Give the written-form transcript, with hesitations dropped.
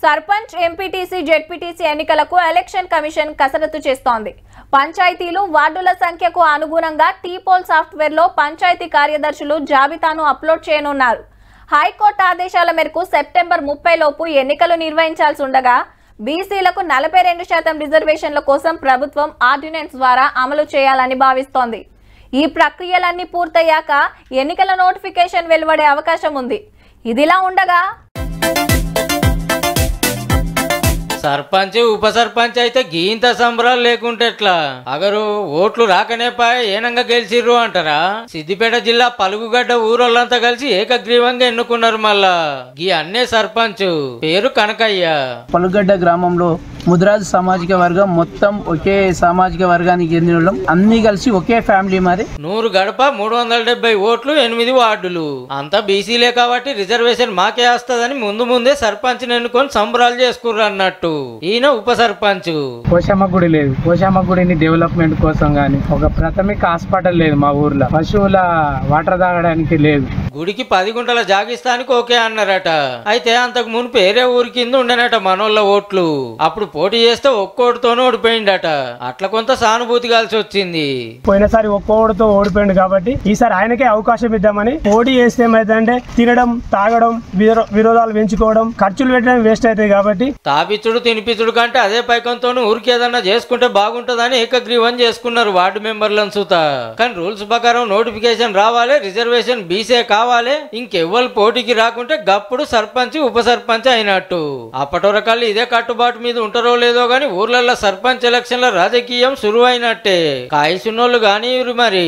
Sarpanch, MPTC, ZPTC ఎన్నికలకు election commission కసరత్తు చేస్తోంది. పంచాయతీలు, వార్డుల సంఖ్యకు అనుగుణంగా టీపోల్ సాఫ్ట్వేర్లో పంచాయతీ కార్యదర్శులు జాబితాను అప్లోడ్ చేయనున్నారు. హైకోర్టు ఆదేశాల మేరకు సెప్టెంబర్ 30 లోపు ఎన్నికలు నిర్వహించాల్సి ఉండగా బీసీలకు 42% రిజర్వేషన్ల కోసం ప్రభుత్వం ఆర్డినెన్స్ ద్వారా అమలు చేయాలని భావిస్తోంది. ఈ ప్రక్రియలన్నీ పూర్తయ్యాక ఎన్నికల నోటిఫికేషన్ వెలువడే అవకాశం ఉంది. ఇదిలా ఉండగా సర్పంచ్, ఉప సర్పంచ్ అయితే గీంత సంబరాలు లేకుంటే ఎట్లా? అగరు ఓట్లు రాకనే పాయ ఏనంగా గెలిచిర్రు అంటారా? సిద్దిపేట జిల్లా పలుగుగడ్డ ఊరోళ్ళంతా కలిసి ఏకగ్రీవంగా ఎన్నుకున్నారు. మళ్ళా గీ అన్నే సర్పంచ్ పేరు కనకయ్య. పలుగడ్డ గ్రామంలో ముదిరాజు సామాజిక వర్గం మొత్తం ఒకే సామాజిక వర్గానికి చెందిన వాళ్ళం, అన్ని కలిసి ఒకే ఫ్యామిలీ. మరి 100 గడప 370 ఓట్లు 8 వార్డులు అంతా బీసీలే కాబట్టి రిజర్వేషన్ మాకే వస్తుందని ముందే సర్పంచ్ ఎన్నుకొని సంబరాలు చేసుకుర్రు అన్నట్టు. ఈయన ఉప సర్పంచ్. పోషమ్మ గుడి లేదు. పోషమ్మ గుడిని డెవలప్మెంట్ కోసం గానీ ఒక ప్రాథమిక హాస్పిటల్ లేదు మా ఊర్లో. పశువుల వాటర్ తాగడానికి లేదు. గుడికి 10 గుంటల జాగిస్తానికి ఓకే అన్నారట. అయితే అంతకు మునుపు వేరే ఊరి కింద ఉండేనట మనోళ్ళ ఓట్లు. అప్పుడు పోటీ చేస్తే ఒక్కోటితోనే ఓడిపోయిందట. అట్లా కొంత సానుభూతి కలిసి వచ్చింది. పోయినసారి ఒక్కోడితో ఓడిపోయింది కాబట్టి ఈసారి ఆయనకే అవకాశం ఇద్దామని పోటీ చేస్తే ఏమైందంటే తినడం, తాగడం, విరోధాలు పెంచుకోవడం, ఖర్చులు పెట్టడం వేస్ట్ అవుతాయి కాబట్టి తాపిచ్చుడు తినిపించుడు కంటే అదే పైకంతో ఊరికి ఏదన్నా చేసుకుంటే బాగుంటదని ఏకగ్రీవం చేసుకున్నారు వార్డు మెంబర్లను సుత. కానీ రూల్స్ ప్రకారం నోటిఫికేషన్ రావాలి, రిజర్వేషన్ బీసే కావాలి. ఇంకెవ్వరు పోటీకి రాకుంటే గప్పుడు సర్పంచ్, ఉప సర్పంచ్ అయినట్టు. అప్పటివరకల్లా ఇదే కట్టుబాటు మీద ఉంటారో లేదో గాని ఊర్లలో సర్పంచ్ ఎలక్షన్ల రాజకీయం సురువైనట్టే. కాయసున్నోళ్ళు గాని మరి